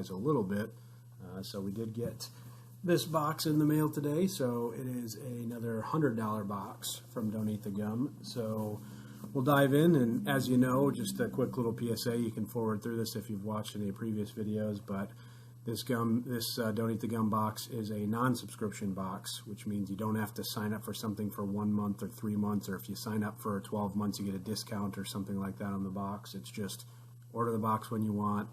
guys a little bit. So we did get this box in the mail today, so it is another $100 box from Don't Eat the Gum. So we'll dive in, and as you know, just a quick little PSA, you can forward through this if you've watched any previous videos, but this Don't Eat the Gum box is a non-subscription box, which means you don't have to sign up for something for 1 month or 3 months, or if you sign up for 12 months, you get a discount or something like that on the box. It's just order the box when you want,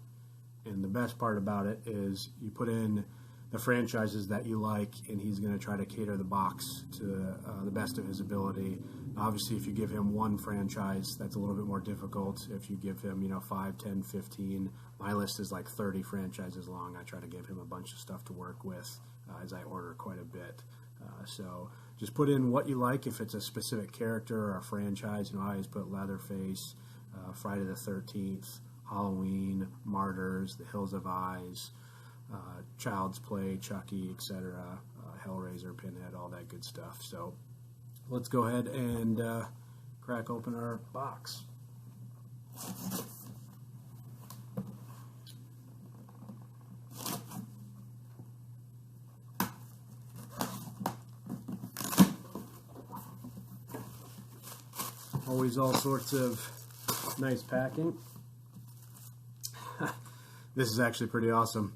and the best part about it is you put in the franchises that you like, and he's going to try to cater the box to the best of his ability. Obviously, if you give him one franchise, that's a little bit more difficult. If you give him, 5, 10, 15, my list is like 30 franchises long. I try to give him a bunch of stuff to work with as I order quite a bit. So just put in what you like. If it's a specific character or a franchise, I always put Leatherface, Friday the 13th, Halloween, Martyrs, The Hills of Eyes, Child's Play, Chucky, etc., Hellraiser, Pinhead, all that good stuff. So let's go ahead and crack open our box. Always all sorts of nice packing. This is actually pretty awesome.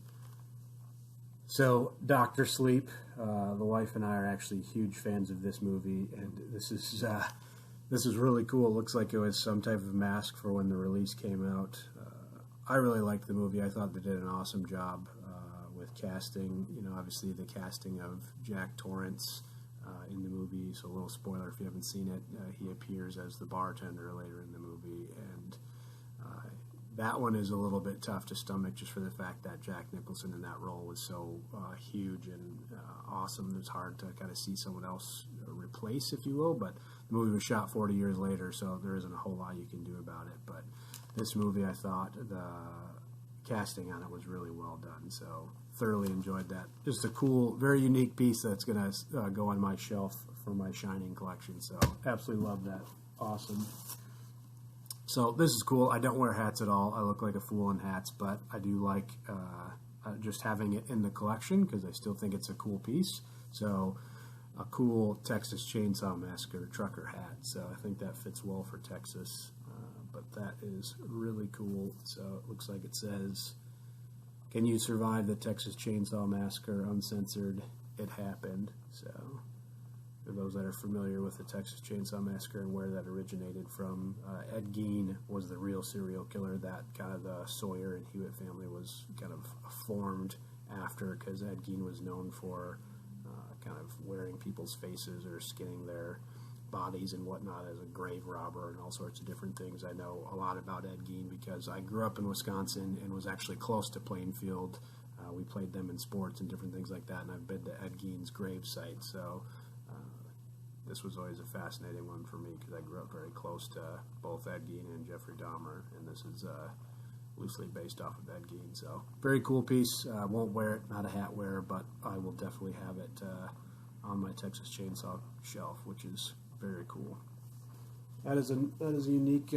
So, Dr. Sleep, the wife and I are actually huge fans of this movie, and this is really cool. It looks like it was some type of mask for when the release came out. I really liked the movie. I thought they did an awesome job with casting. Obviously the casting of Jack Torrance in the movie. So a little spoiler if you haven't seen it, he appears as the bartender later in the movie, and that one is a little bit tough to stomach just for the fact that Jack Nicholson in that role was so huge and awesome. It's hard to kind of see someone else replace, if you will, but the movie was shot 40 years later, so there isn't a whole lot you can do about it. But this movie, I thought the casting on it was really well done, so thoroughly enjoyed that. Just a cool, very unique piece that's going to go on my shelf for my Shining collection, so absolutely love that. Awesome. So this is cool. I don't wear hats at all. I look like a fool in hats, but I do like just having it in the collection because I still think it's a cool piece. So a cool Texas Chainsaw Massacre trucker hat. So I think that fits well for Texas. But that is really cool. So it looks like it says, "Can you survive the Texas Chainsaw Massacre uncensored? It happened." So for those that are familiar with the Texas Chainsaw Massacre and where that originated from, Ed Gein was the real serial killer that kind of the Sawyer and Hewitt family was kind of formed after, because Ed Gein was known for kind of wearing people's faces or skinning their bodies and whatnot as a grave robber and all sorts of different things. I know a lot about Ed Gein because I grew up in Wisconsin and was actually close to Plainfield. We played them in sports and different things like that, and I've been to Ed Gein's grave site, so this was always a fascinating one for me because I grew up very close to both Ed Gein and Jeffrey Dahmer, and this is loosely based off of Ed Gein. So very cool piece. I won't wear it, not a hat wearer, but I will definitely have it on my Texas Chainsaw shelf, which is very cool. That is a unique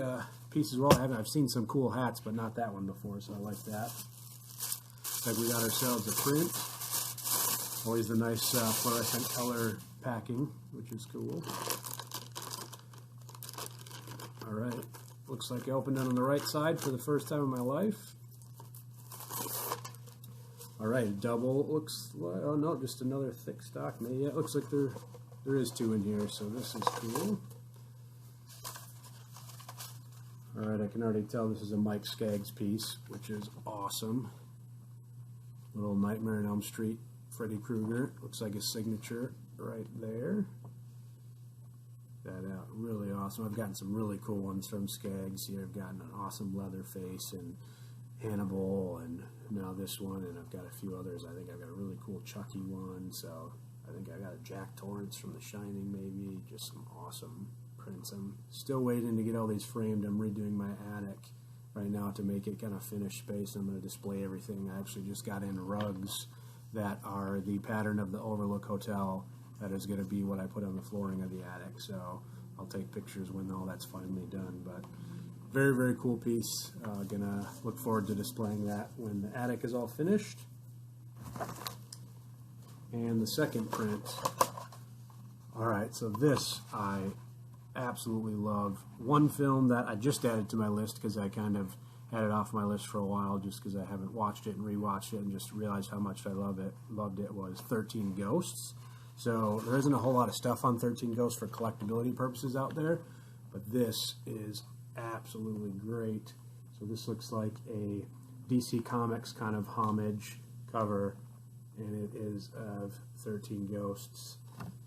piece as well. I've seen some cool hats, but not that one before, so I like that. Looks like we got ourselves a print. Always the nice fluorescent color packing, which is cool. All right, looks like I opened it on the right side for the first time in my life. All right, double looks like, oh no, just another thick stock. Maybe yeah, it looks like there is two in here, so this is cool. All right, I can already tell this is a Mike Skaggs piece, which is awesome. Little Nightmare on Elm Street, Freddy Krueger. Looks like his signature right there. That out, really awesome. I've gotten some really cool ones from Skaggs here. I've gotten an awesome Leatherface and Hannibal, and now this one, and I've got a few others. I think I've got a really cool Chucky one, so I think I got a Jack Torrance from The Shining, maybe. Just some awesome prints. I'm still waiting to get all these framed. I'm redoing my attic right now to make it kind of finished space. I'm going to display everything. I actually just got in rugs that are the pattern of the Overlook Hotel. That is going to be what I put on the flooring of the attic. So I'll take pictures when all that's finally done. But very, very cool piece. Gonna look forward to displaying that when the attic is all finished. And the second print. Alright, so this I absolutely love. One film that I just added to my list because I kind of had it off my list for a while just because I haven't watched it and rewatched it and just realized how much I loved it was 13 Ghosts. So there isn't a whole lot of stuff on 13 Ghosts for collectability purposes out there, but this is absolutely great. So this looks like a DC Comics kind of homage cover, and it is of 13 Ghosts.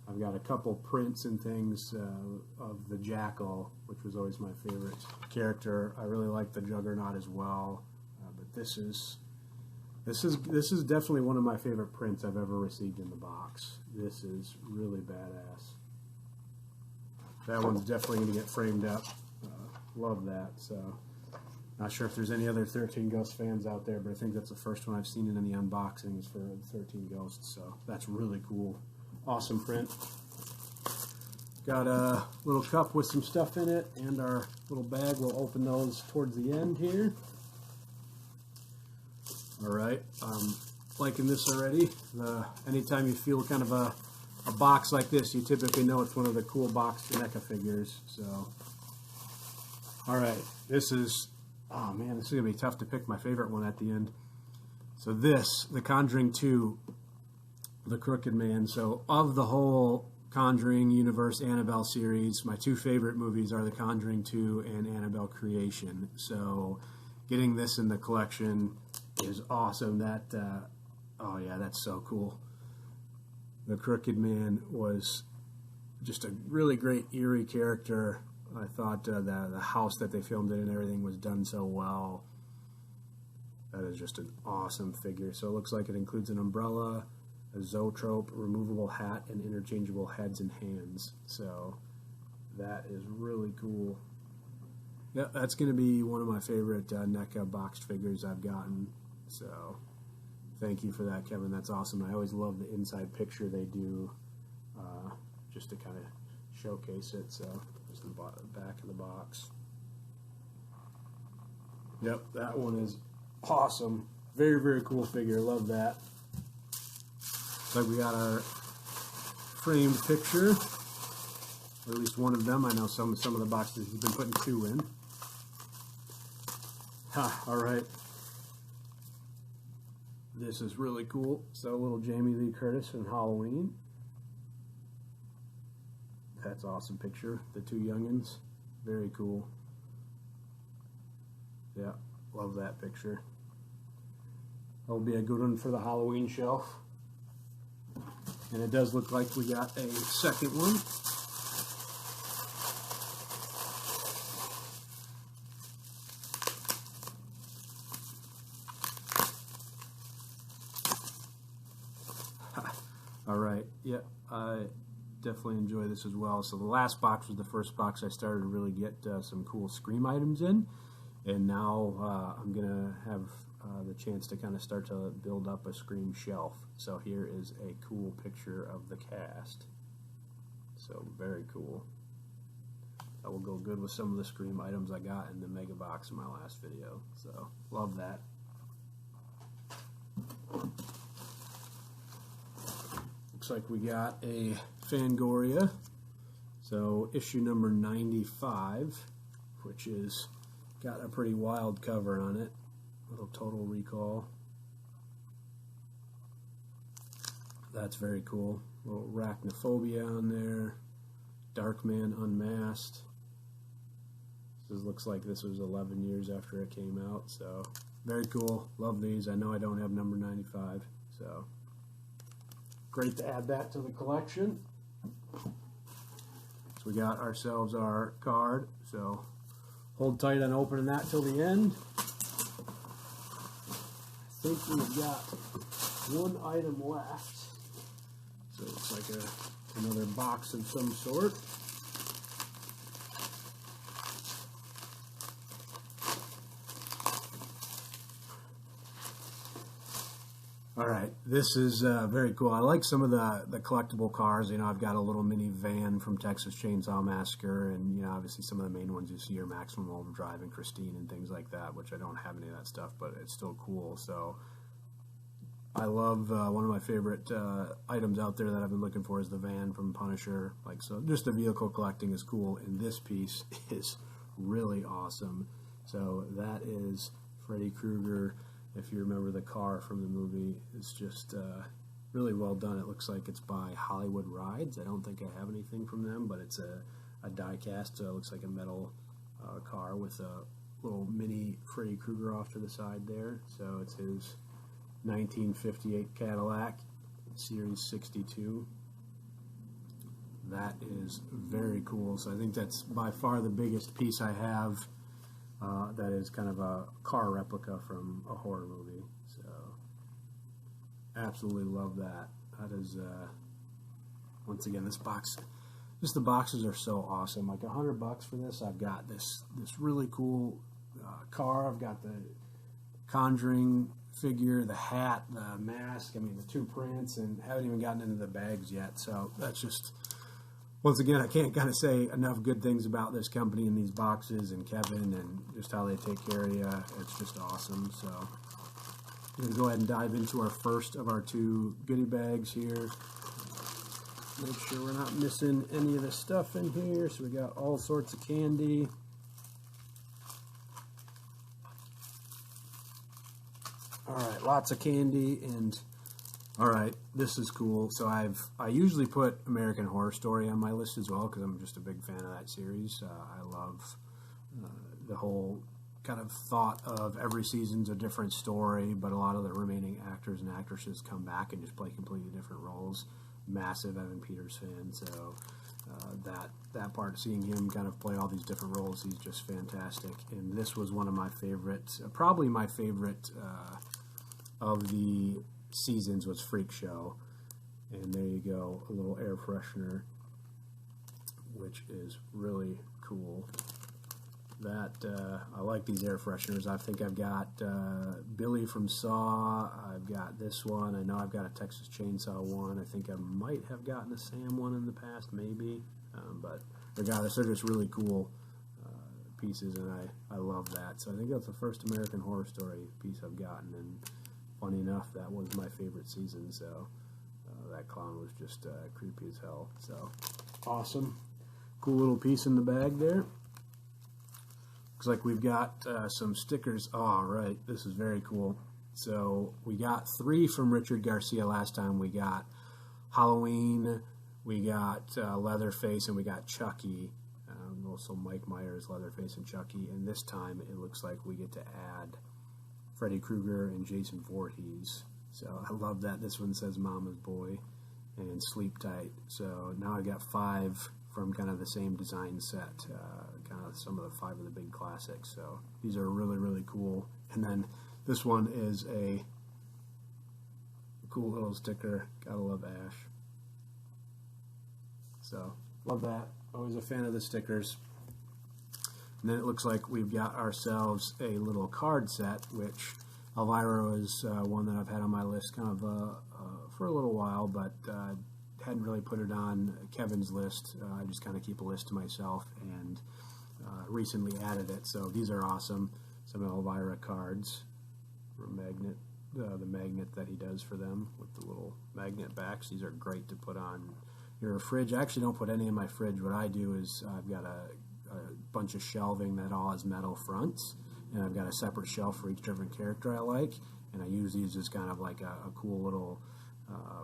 I've got a couple prints and things of the Jackal, which was always my favorite character. I really like the Juggernaut as well, but this is definitely one of my favorite prints I've ever received in the box. This is really badass. That one's definitely going to get framed up. Love that. So, not sure if there's any other 13 Ghosts fans out there, but I think that's the first one I've seen in any unboxings for 13 Ghosts. So that's really cool. Awesome print. Got a little cup with some stuff in it, and our little bag. We'll open those towards the end here. Alright, liking this already. Anytime you feel kind of a box like this, you typically know it's one of the cool boxed NECA figures. So, alright, this is, oh man, this is going to be tough to pick my favorite one at the end. So this, The Conjuring 2, The Crooked Man. So of the whole Conjuring universe Annabelle series, my two favorite movies are The Conjuring 2 and Annabelle Creation. So getting this in the collection is awesome. Oh yeah, that's so cool. The Crooked Man was just a really great eerie character. I thought the house that they filmed it and everything was done so well. That is just an awesome figure. So it looks like it includes an umbrella, a zoetrope, removable hat, and interchangeable heads and hands. So that is really cool. Yeah, that's going to be one of my favorite NECA boxed figures I've gotten. So thank you for that, Kevin. That's awesome. I always love the inside picture they do just to kind of showcase it. So there's the back of the box. Yep, that one is awesome. Very, very cool figure. Love that. Like we got our framed picture, or at least one of them. I know some of the boxes he's been putting two in. All right. This is really cool. So a little Jamie Lee Curtis in Halloween. That's an awesome picture. The two youngins. Very cool. Yeah, love that picture. That'll be a good one for the Halloween shelf. And it does look like we got a second one. All right, yeah, I definitely enjoy this as well. So the last box was the first box I started to really get some cool Scream items in. And now I'm going to have the chance to kind of start to build up a Scream shelf. So here is a cool picture of the cast. So very cool. That will go good with some of the Scream items I got in the mega box in my last video. So love that. Looks like we got a Fangoria. So issue number 95, which is got a pretty wild cover on it. Little Total Recall. That's very cool. Little Arachnophobia on there. Darkman Unmasked. This looks like this was 11 years after it came out, so very cool. Love these. I know I don't have number 95, so great to add that to the collection. So we got ourselves our card, so hold tight on opening that till the end. I think we've got one item left. So it's like another box of some sort. All right, this is very cool. I like some of the collectible cars. You know, I've got a little mini van from Texas Chainsaw Massacre, and, you know, obviously some of the main ones you see are Maximum Overdrive and Christine and things like that, which I don't have any of that stuff, but it's still cool. So I love one of my favorite items out there that I've been looking for is the van from Punisher. Like, so just the vehicle collecting is cool, and this piece is really awesome. So that is Freddy Krueger. If you remember the car from the movie, it's just really well done. It looks like it's by Hollywood Rides. I don't think I have anything from them, but it's a die cast, so it looks like a metal car with a little mini Freddy Krueger off to the side there. So it's his 1958 Cadillac, Series 62. That is very cool. So I think that's by far the biggest piece I have. That is kind of a car replica from a horror movie. So, absolutely love that. That is, once again, this box, just the boxes are so awesome. Like $100 for this. I've got this really cool car. I've got the Conjuring figure, the hat, the mask. I mean, the 2 prints, and haven't even gotten into the bags yet. So that's just. Once again, I can't kind of say enough good things about this company and these boxes and Kevin and just how they take care of you. It's just awesome. So I'm going to go ahead and dive into our first of our 2 goodie bags here. Make sure we're not missing any of the stuff in here. So we got all sorts of candy. All right, lots of candy and... All right, this is cool. So I usually put American Horror Story on my list as well because I'm just a big fan of that series. I love the whole kind of thought of every season's a different story, but a lot of the remaining actors and actresses come back and just play completely different roles. Massive Evan Peters fan, so that part, seeing him kind of play all these different roles, he's just fantastic. And this was one of my favorites, probably my favorite of the seasons was Freak Show. And there you go, a little air freshener, which is really cool. That I like these air fresheners. I think I've got Billy from Saw. I've got this one. I know I've got a Texas Chainsaw one. I think I might have gotten a Sam one in the past, maybe. But regardless, they're just really cool pieces, and I love that. So I think that's the first American Horror Story piece I've gotten, and funny enough, that was my favorite season, so that clown was just creepy as hell. So awesome. Cool little piece in the bag there. Looks like we've got some stickers. All right, this is very cool. So we got 3 from Richard Garcia last time. We got Halloween, we got Leatherface, and we got Chucky. Also Mike Myers, Leatherface, and Chucky. And this time it looks like we get to add Freddy Krueger and Jason Voorhees. So I love that. This one says Mama's Boy and Sleep Tight. So now I've got 5 from kind of the same design set, kind of some of the 5 of the big classics. So these are really, really cool. And then this one is a cool little sticker. Gotta love Ash. So love that. Always a fan of the stickers. And then it looks like we've got ourselves a little card set, which Elvira is one that I've had on my list kind of for a little while, but hadn't really put it on Kevin's list. I just kind of keep a list to myself, and recently added it. So these are awesome. Some Elvira cards for magnet, the magnet that he does for them with the little magnet backs. These are great to put on your fridge. I actually don't put any in my fridge. What I do is I've got a bunch of shelving that all has metal fronts, and I've got a separate shelf for each different character I like, and I use these as kind of like a cool little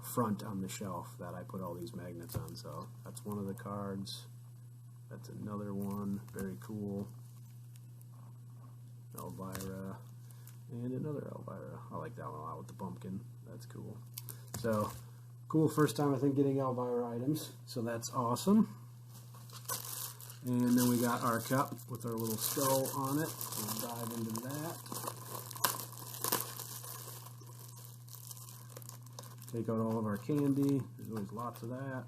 front on the shelf that I put all these magnets on. So that's one of the cards. That's another one. Very cool. Elvira. And another Elvira. I like that one a lot with the pumpkin. That's cool. So, cool first time I think getting Elvira items. So that's awesome. And then we got our cup with our little skull on it. We'll dive into that. Take out all of our candy. There's always lots of that.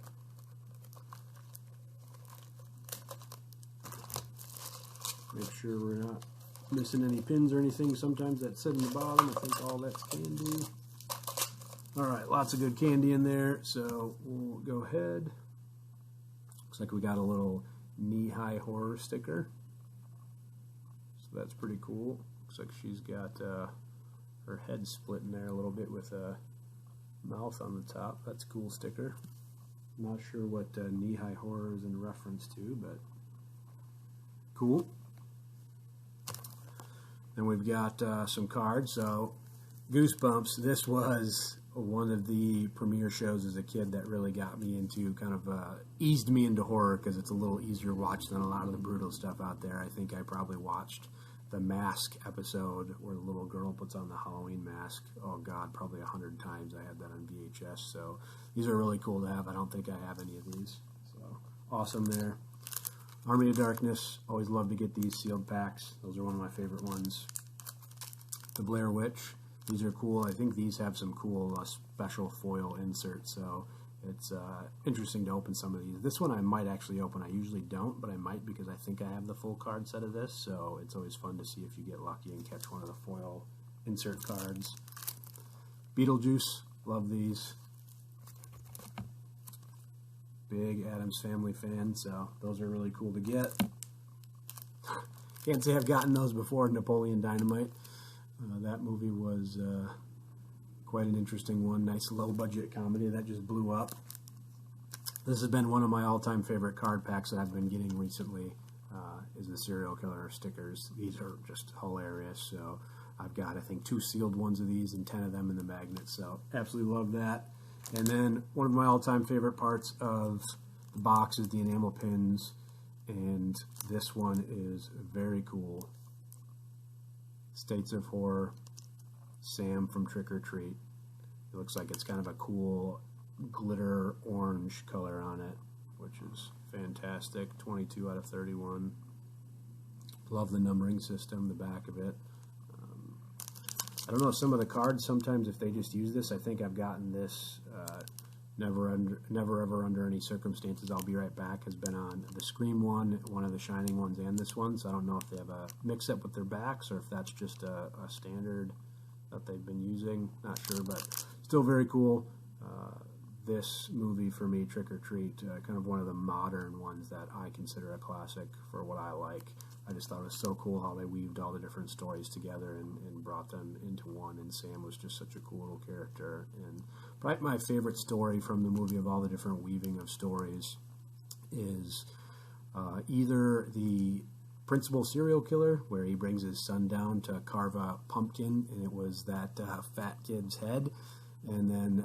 Make sure we're not missing any pins or anything. Sometimes that's sit in the bottom. I think all that's candy. All right, lots of good candy in there, so we'll go ahead. Looks like we got a little knee-high horror sticker. So that's pretty cool. Looks like she's got her head split in there a little bit with a mouth on the top. That's a cool sticker. Not sure what knee-high horror is in reference to, but cool. Then we've got some cards. So Goosebumps, this was one of the premiere shows as a kid that really got me into, kind of eased me into horror, because it's a little easier watch than a lot of the brutal stuff out there. I think I probably watched the Mask episode where the little girl puts on the Halloween mask. Oh God, probably 100 times. I had that on VHS. So these are really cool to have. I don't think I have any of these. So awesome there. Army of Darkness. Always love to get these sealed packs. Those are one of my favorite ones. The Blair Witch. These are cool. I think these have some cool special foil inserts. So it's interesting to open some of these. This one I might actually open. I usually don't, but I might because I think I have the full card set of this. So it's always fun to see if you get lucky and catch one of the foil insert cards. Beetlejuice. Love these. Big Addams Family fan, so those are really cool to get. Can't say I've gotten those before. Napoleon Dynamite. That movie was quite an interesting one. Nice low-budget comedy that just blew up. This has been one of my all-time favorite card packs that I've been getting recently, is the serial killer stickers. These are just hilarious. So I've got, I think, 2 sealed ones of these and 10 of them in the magnet. So absolutely love that. And then one of my all-time favorite parts of the box is the enamel pins, and this one is very cool. States of Horror, Sam from Trick or Treat. It looks like it's kind of a cool glitter orange color on it, which is fantastic. 22 out of 31. Love the numbering system, the back of it. I don't know, some of the cards, sometimes if they just use this, I think I've gotten this never ever under any circumstances I'll be right back has been on the Scream one of the Shining ones, and this one. So I don't know if they have a mix-up with their backs or if that's just a standard that they've been using. Not sure, but still very cool. This movie for me, Trick or Treat, kind of one of the modern ones that I consider a classic for what I like. I just thought it was so cool how they weaved all the different stories together and brought them into one, and Sam was just such a cool little character. And probably my favorite story from the movie of all the different weaving of stories is either the principal serial killer, where he brings his son down to carve a pumpkin, and it was that fat kid's head. And then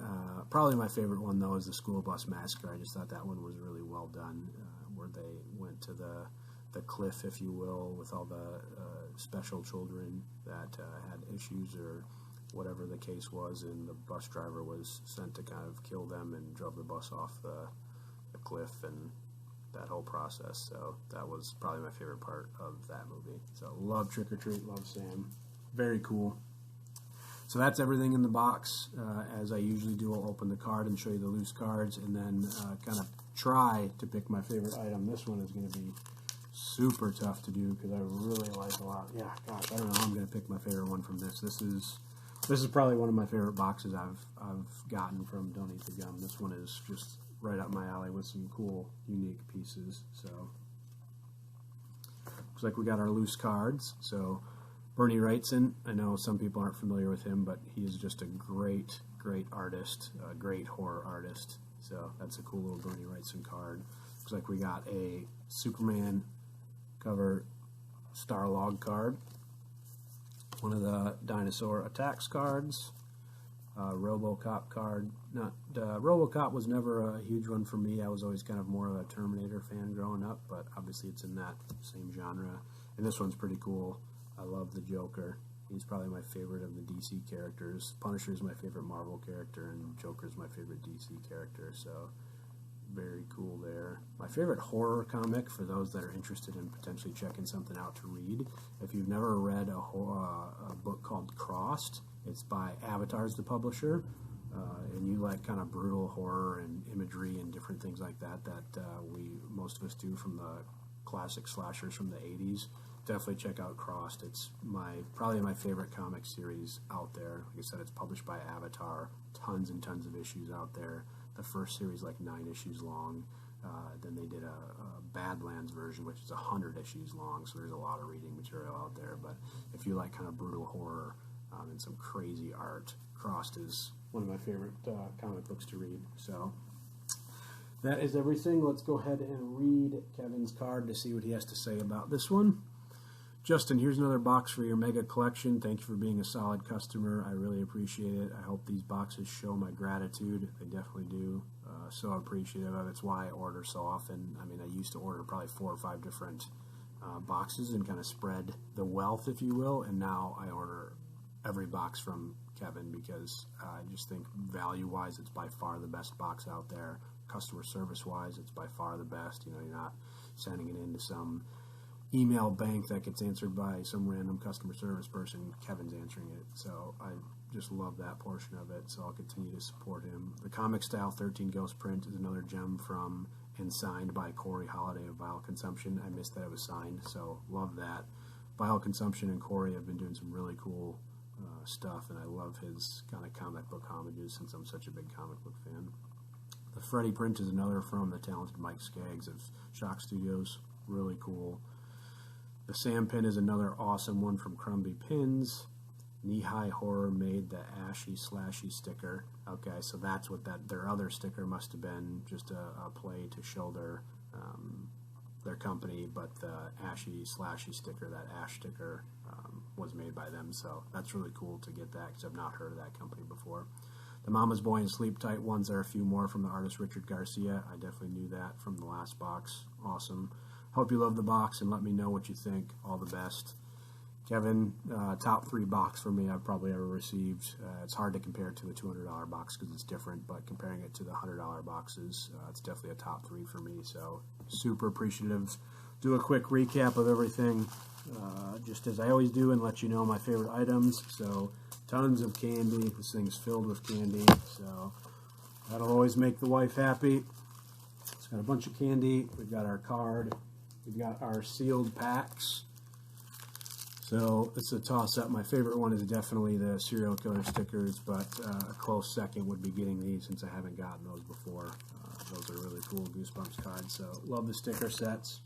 probably my favorite one, though, is the School Bus Massacre. I just thought that one was really well done, where they went to the cliff, if you will, with all the special children that had issues or whatever the case was, and the bus driver was sent to kind of kill them and drove the bus off the cliff and that whole process. So that was probably my favorite part of that movie. So love Trick or Treat, love Sam. Very cool. So that's everything in the box. As I usually do, I'll open the card and show you the loose cards, and then kind of try to pick my favorite item. This one is going to be super tough to do because I really like a lot. Yeah, gosh, I don't know. I'm going to pick my favorite one from this. This is probably one of my favorite boxes I've gotten from Don't Eat the Gum. This one is just right up my alley with some cool, unique pieces. So looks like we got our loose cards. So Bernie Wrightson, I know some people aren't familiar with him, but he is just a great, great artist, a great horror artist. So that's a cool little Bernie Wrightson card. Looks like we got a Superman cover Starlog card, one of the Dinosaur Attacks cards, RoboCop card. RoboCop was never a huge one for me. I was always kind of more of a Terminator fan growing up, but obviously it's in that same genre. And this one's pretty cool. I love the Joker. He's probably my favorite of the DC characters. Punisher is my favorite Marvel character, and Joker is my favorite DC character. So very cool there. My favorite horror comic, for those that are interested in potentially checking something out to read, if you've never read a book called Crossed, it's by Avatar's the publisher, and you like kind of brutal horror and imagery and different things like that most of us do from the classic slashers from the 80s. definitely check out Crossed. It's probably my favorite comic series out there. Like I said, it's published by Avatar. Tons and tons of issues out there. The first series like 9 issues long. Then they did a Badlands version, which is 100 issues long. So there's a lot of reading material out there. But if you like kind of brutal horror and some crazy art, Crossed is one of my favorite comic books to read. So that is everything. Let's go ahead and read Kevin's card to see what he has to say about this one. Justin, here's another box for your mega collection. Thank you for being a solid customer. I really appreciate it. I hope these boxes show my gratitude. They definitely do. So appreciative of it. It's why I order so often. I mean, I used to order probably 4 or 5 different boxes and kind of spread the wealth, if you will. And now I order every box from Kevin because I just think value-wise, it's by far the best box out there. Customer service-wise, it's by far the best. You know, you're not sending it into some email bank that gets answered by some random customer service person. Kevin's answering it, so I just love that portion of it, so I'll continue to support him. The comic style 13 Ghost print is another gem from and signed by Corey Holiday of Vile Consumption. I missed that it was signed, so love that. Vile Consumption and Corey have been doing some really cool stuff, and I love his kind of comic book homages since I'm such a big comic book fan. The Freddy print is another from the talented Mike Skaggs of Shock Studios. Really cool. The Sam pin is another awesome one from Crumby Pins. Knee High Horror made the Ashy Slashy sticker. Okay, so that's what their other sticker must have been, just a play to show their company, but the Ashy Slashy sticker, that Ash sticker, was made by them, so that's really cool to get that because I've not heard of that company before. The Mama's Boy and Sleep Tight ones are a few more from the artist Richard Garcia. I definitely knew that from the last box. Awesome. Hope you love the box and let me know what you think. All the best. Kevin, top 3 box for me I've probably ever received. It's hard to compare it to the $200 box because it's different, but comparing it to the $100 boxes, it's definitely a top 3 for me. So super appreciative. Do a quick recap of everything, just as I always do, and let you know my favorite items. So tons of candy. This thing's filled with candy, so that'll always make the wife happy. It's got a bunch of candy. We've got our card. We've got our sealed packs. So it's a toss-up. My favorite one is definitely the serial killer stickers, but a close second would be getting these since I haven't gotten those before. Those are really cool Goosebumps cards, so love the sticker sets.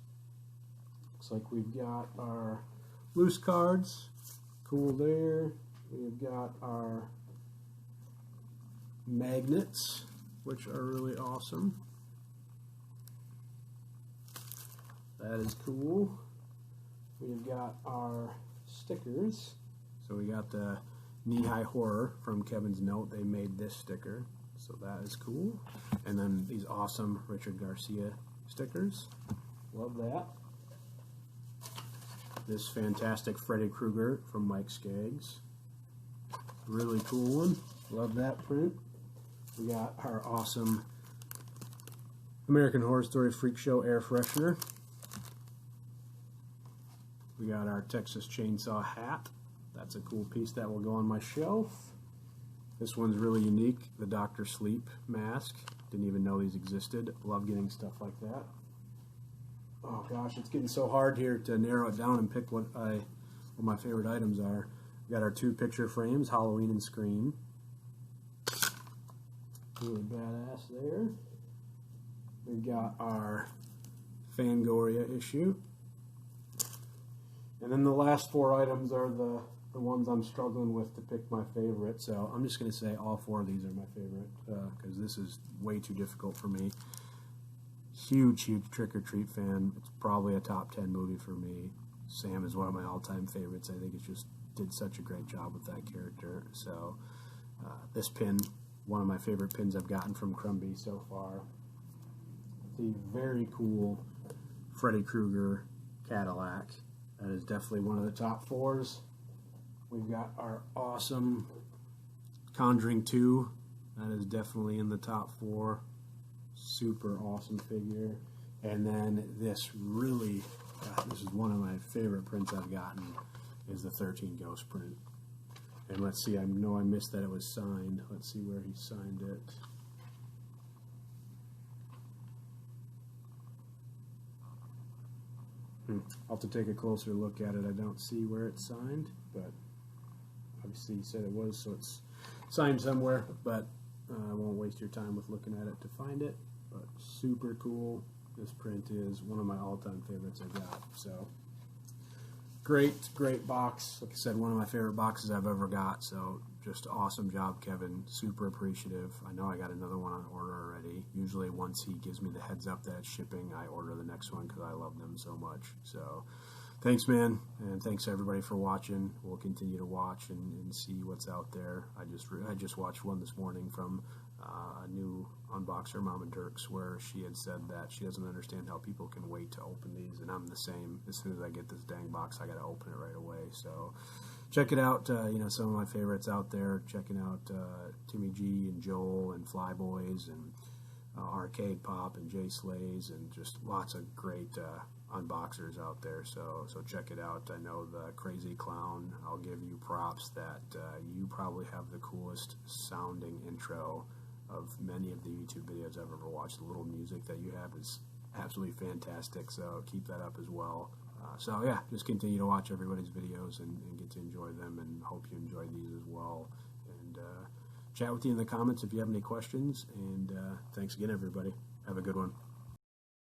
Looks like we've got our loose cards. Cool there. We've got our magnets, which are really awesome. That is cool. We've got our stickers. So we got the Knee High Horror from Kevin's note. They made this sticker, so that is cool. And then these awesome Richard Garcia stickers. Love that. This fantastic Freddy Krueger from Mike Skaggs. Really cool one. Love that print. We got our awesome American Horror Story Freak Show air freshener. We got our Texas Chainsaw hat. That's a cool piece that will go on my shelf. This one's really unique. The Dr. Sleep mask. Didn't even know these existed. Love getting stuff like that. Oh gosh, it's getting so hard here to narrow it down and pick what my favorite items are. We got our 2 picture frames, Halloween and Scream. Really badass there. We've got our Fangoria issue. And then the last 4 items are the ones I'm struggling with to pick my favorite. So I'm just going to say all 4 of these are my favorite because this is way too difficult for me. Huge, huge Trick or Treat fan. It's probably a top 10 movie for me. Sam is one of my all-time favorites. I think it just did such a great job with that character. So this pin, one of my favorite pins I've gotten from Crumby so far. The very cool Freddy Krueger Cadillac. That is definitely one of the top 4s. We've got our awesome Conjuring 2. That is definitely in the top 4. Super awesome figure. And then this really, this is one of my favorite prints I've gotten, is the 13 Ghost print. And let's see, I know I missed that it was signed. Let's see where he signed it. I'll have to take a closer look at it. I don't see where it's signed, but obviously you said it was, so it's signed somewhere, but I won't waste your time with looking at it to find it. But super cool. This print is one of my all-time favorites I got. So great box. Like I said, one of my favorite boxes I've ever got. So just awesome job, Kevin. Super appreciative. I know I got another one on order already. Usually once he gives me the heads up that it's shipping, I order the next one because I love them so much. So thanks, man, and thanks everybody for watching. We'll continue to watch and see what's out there. I just watched one this morning from a new unboxer, Mom and Dirks, where she had said that she doesn't understand how people can wait to open these, and I'm the same. As soon as I get this dang box, I got to open it right away. So check it out. Some of my favorites out there. Checking out Timmy G and Joel and Flyboys and Arcade Pop and Jay Slays, and just lots of great unboxers out there. So check it out. I know the Crazy Clown, I'll give you props that you probably have the coolest sounding intro of many of the YouTube videos I've ever watched. The little music that you have is absolutely fantastic, so keep that up as well. So yeah, just continue to watch everybody's videos and get to enjoy them, and hope you enjoy these as well. And chat with you in the comments if you have any questions, and thanks again, everybody. Have a good one.